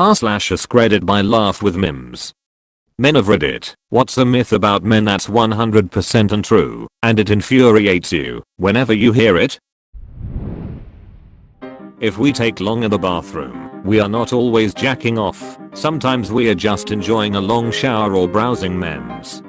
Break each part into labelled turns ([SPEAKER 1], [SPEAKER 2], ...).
[SPEAKER 1] r/AskReddit by LaughWithMEmes. Men of Reddit, what's a myth about men that's 100% untrue, and it infuriates you whenever you hear it? If we take long in the bathroom, we are not always jacking off. Sometimes we are just enjoying a long shower or browsing memes.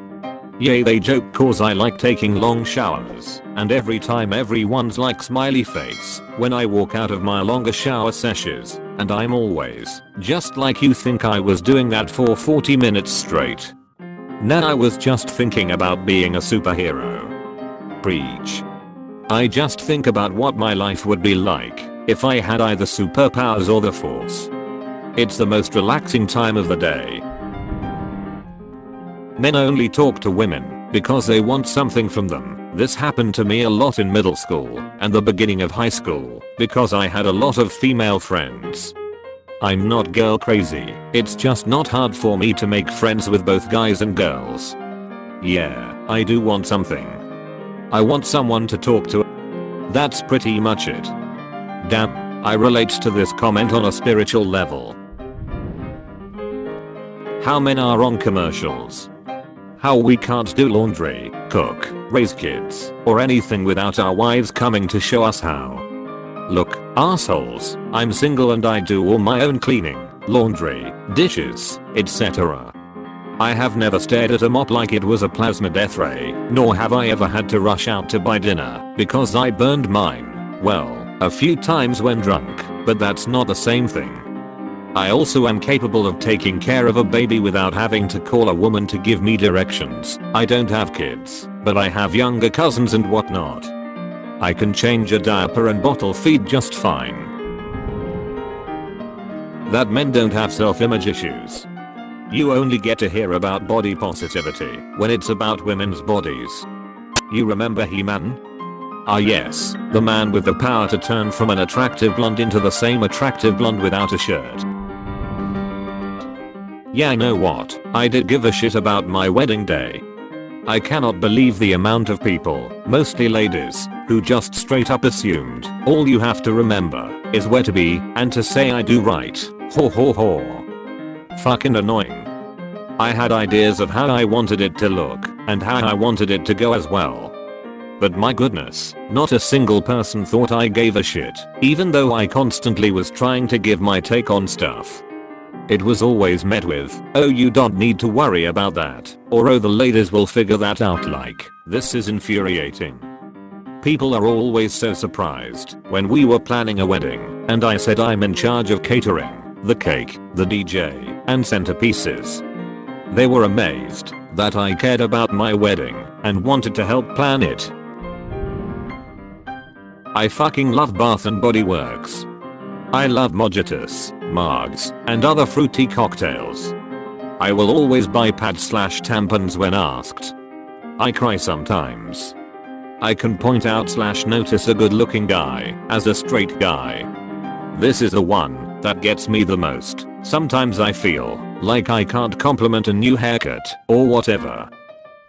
[SPEAKER 1] Yay, they joke cause I like taking long showers, and every time everyone's like smiley face when I walk out of my longer shower sessions, and I'm always just like, you think I was doing that for 40 minutes straight? Nah, I was just thinking about being a superhero. Preach. I just think about what my life would be like if I had either superpowers or the force. It's the most relaxing time of the day. Men only talk to women because they want something from them. This happened to me a lot in middle school and the beginning of high school because I had a lot of female friends. I'm not girl crazy, it's just not hard for me to make friends with both guys and girls. Yeah, I do want something. I want someone to talk to. That's pretty much it. Damn, I relate to this comment on a spiritual level. How men are on commercials. How we can't do laundry, cook, raise kids, or anything without our wives coming to show us how. Look, assholes, I'm single and I do all my own cleaning, laundry, dishes, etc. I have never stared at a mop like it was a plasma death ray, nor have I ever had to rush out to buy dinner because I burned mine. Well, a few times when drunk, but that's not the same thing. I also am capable of taking care of a baby without having to call a woman to give me directions. I don't have kids, but I have younger cousins and whatnot. I can change a diaper and bottle feed just fine. That men don't have self-image issues. You only get to hear about body positivity when it's about women's bodies. You remember He-Man? Ah yes, the man with the power to turn from an attractive blonde into the same attractive blonde without a shirt. Yeah, know what? I did give a shit about my wedding day. I cannot believe the amount of people, mostly ladies, who just straight up assumed all you have to remember is where to be and to say I do right. Ho ho ho. Fucking annoying. I had ideas of how I wanted it to look and how I wanted it to go as well. But my goodness, not a single person thought I gave a shit, even though I constantly was trying to give my take on stuff. It was always met with, oh you don't need to worry about that, or oh the ladies will figure that out. Like, this is infuriating. People are always so surprised when we were planning a wedding and I said I'm in charge of catering, the cake, the DJ, and centerpieces. They were amazed that I cared about my wedding and wanted to help plan it. I fucking love Bath and Body Works. I love mojitos, margs, and other fruity cocktails. I will always buy pads/tampons when asked. I cry sometimes. I can point out / notice a good looking guy as a straight guy. This is the one that gets me the most. Sometimes I feel like I can't compliment a new haircut or whatever.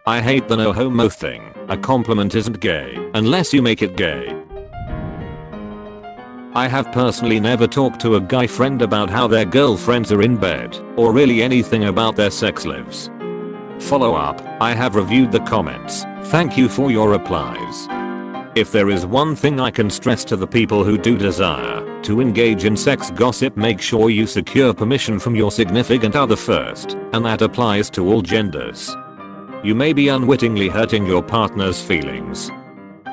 [SPEAKER 1] I hate the no homo thing. A compliment isn't gay unless you make it gay. I have personally never talked to a guy friend about how their girlfriends are in bed, or really anything about their sex lives. Follow up, I have reviewed the comments, thank you for your replies. If there is one thing I can stress to the people who do desire to engage in sex gossip, make sure you secure permission from your significant other first, and that applies to all genders. You may be unwittingly hurting your partner's feelings.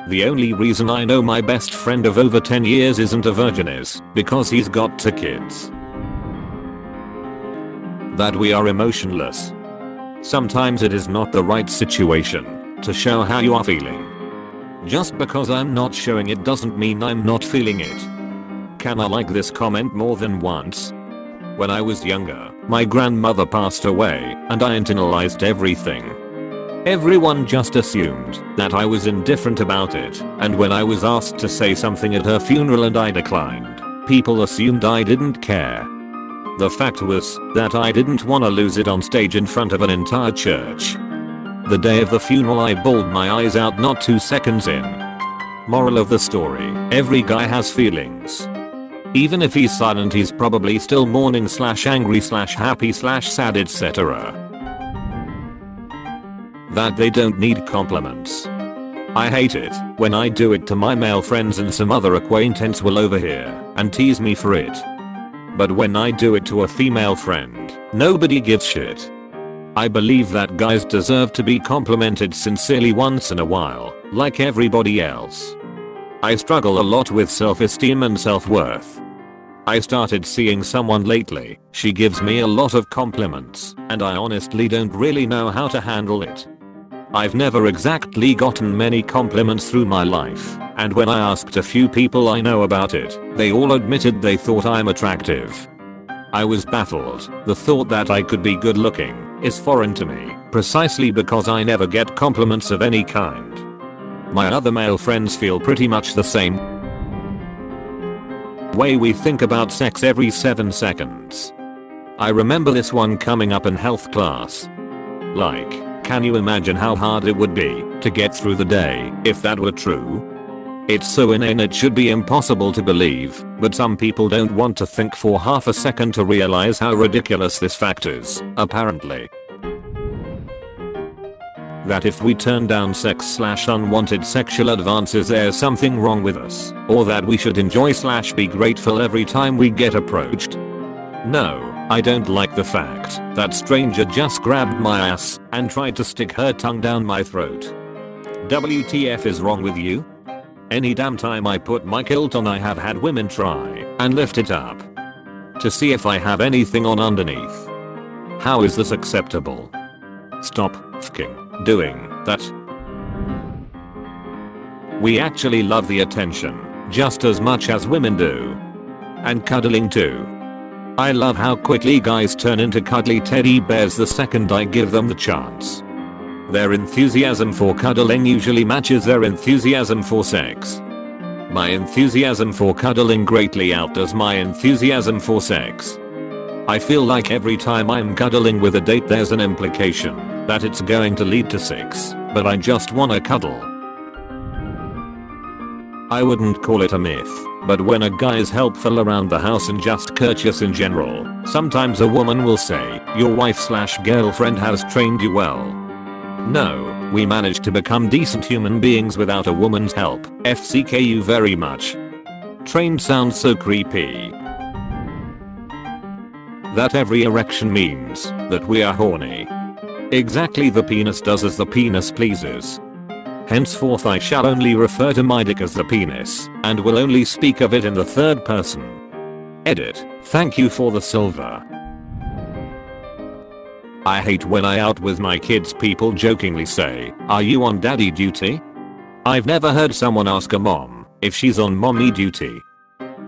[SPEAKER 1] The only reason I know my best friend of over 10 years isn't a virgin is because he's got 2 kids. That we are emotionless. Sometimes it is not the right situation to show how you are feeling. Just because I'm not showing it doesn't mean I'm not feeling it. Can I like this comment more than once? When I was younger, my grandmother passed away and I internalized everything. Everyone just assumed that I was indifferent about it, and when I was asked to say something at her funeral and I declined, people assumed I didn't care. The fact was that I didn't want to lose it on stage in front of an entire church. The day of the funeral I bawled my eyes out not 2 seconds in. Moral of the story, every guy has feelings. Even if he's silent, he's probably still mourning / angry / happy / sad, etc. That they don't need compliments. I hate it when I do it to my male friends and some other acquaintance will overhear and tease me for it. But when I do it to a female friend, nobody gives shit. I believe that guys deserve to be complimented sincerely once in a while, like everybody else. I struggle a lot with self-esteem and self-worth. I started seeing someone lately, she gives me a lot of compliments, and I honestly don't really know how to handle it. I've never exactly gotten many compliments through my life, and when I asked a few people I know about it, they all admitted they thought I'm attractive. I was baffled. The thought that I could be good looking is foreign to me, precisely because I never get compliments of any kind. My other male friends feel pretty much the same way. We think about sex every 7 seconds. I remember this one coming up in health class. Like, can you imagine how hard it would be to get through the day if that were true? It's so inane it should be impossible to believe, but some people don't want to think for half a second to realize how ridiculous this fact is, apparently. That if we turn down sex / unwanted sexual advances there's something wrong with us, or that we should enjoy / be grateful every time we get approached. No. I don't like the fact that stranger just grabbed my ass and tried to stick her tongue down my throat. WTF is wrong with you? Any damn time I put my kilt on I have had women try and lift it up to see if I have anything on underneath. How is this acceptable? Stop f***ing doing that. We actually love the attention just as much as women do. And cuddling too. I love how quickly guys turn into cuddly teddy bears the second I give them the chance. Their enthusiasm for cuddling usually matches their enthusiasm for sex. My enthusiasm for cuddling greatly outdoes my enthusiasm for sex. I feel like every time I'm cuddling with a date there's an implication that it's going to lead to sex, but I just wanna cuddle. I wouldn't call it a myth, but when a guy is helpful around the house and just courteous in general, sometimes a woman will say, your wife / girlfriend has trained you well. No, we managed to become decent human beings without a woman's help. FCK you very much. Trained sounds so creepy. That every erection means that we are horny. Exactly, the penis does as the penis pleases. Henceforth I shall only refer to my dick as the penis, and will only speak of it in the third person. Edit. Thank you for the silver. I hate when I out with my kids people jokingly say, are you on daddy duty? I've never heard someone ask a mom if she's on mommy duty.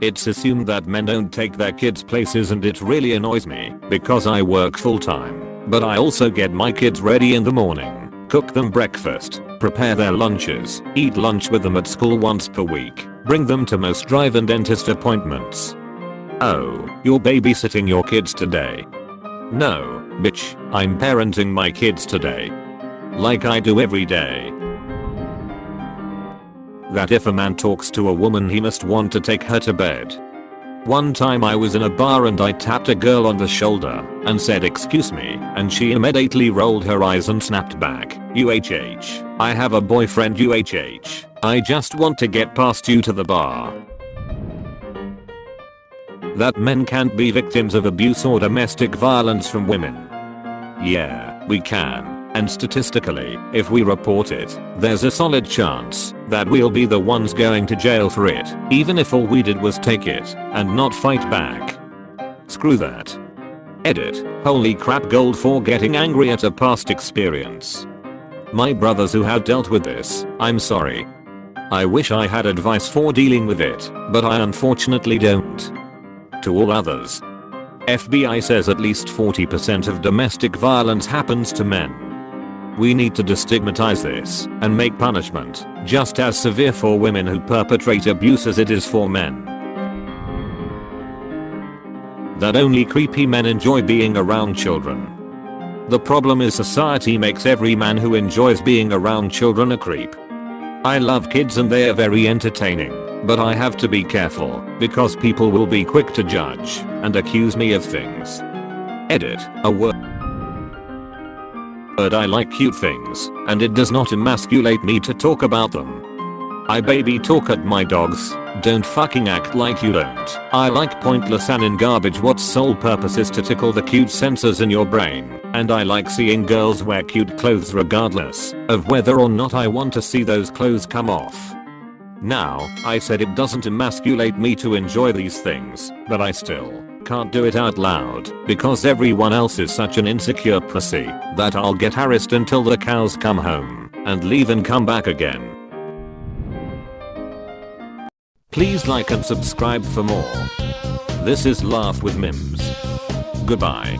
[SPEAKER 1] It's assumed that men don't take their kids places and it really annoys me because I work full time, but I also get my kids ready in the morning, cook them breakfast, prepare their lunches, eat lunch with them at school once per week, bring them to most drive and dentist appointments. Oh, you're babysitting your kids today? No, bitch, I'm parenting my kids today. Like I do every day. That if a man talks to a woman he must want to take her to bed. One time I was in a bar and I tapped a girl on the shoulder and said excuse me, and she immediately rolled her eyes and snapped back, UHH, I have a boyfriend UHH, I just want to get past you to the bar. That men can't be victims of abuse or domestic violence from women. Yeah, we can. And statistically, if we report it, there's a solid chance that we'll be the ones going to jail for it, even if all we did was take it and not fight back. Screw that. Edit. Holy crap, gold for getting angry at a past experience. My brothers who have dealt with this, I'm sorry. I wish I had advice for dealing with it, but I unfortunately don't. To all others, FBI says at least 40% of domestic violence happens to men. We need to destigmatize this and make punishment just as severe for women who perpetrate abuse as it is for men. That only creepy men enjoy being around children. The problem is society makes every man who enjoys being around children a creep. I love kids and they are very entertaining, but I have to be careful because people will be quick to judge and accuse me of things. Edit, a word I like cute things, and it does not emasculate me to talk about them. I baby talk at my dogs, don't fucking act like you don't. I like pointless and in garbage what's sole purpose is to tickle the cute sensors in your brain, and I like seeing girls wear cute clothes regardless of whether or not I want to see those clothes come off. Now, I said it doesn't emasculate me to enjoy these things, but I still can't do it out loud because everyone else is such an insecure pussy that I'll get harassed until the cows come home and leave and come back again. Please like and subscribe for more. This is Laugh with Memes. Goodbye.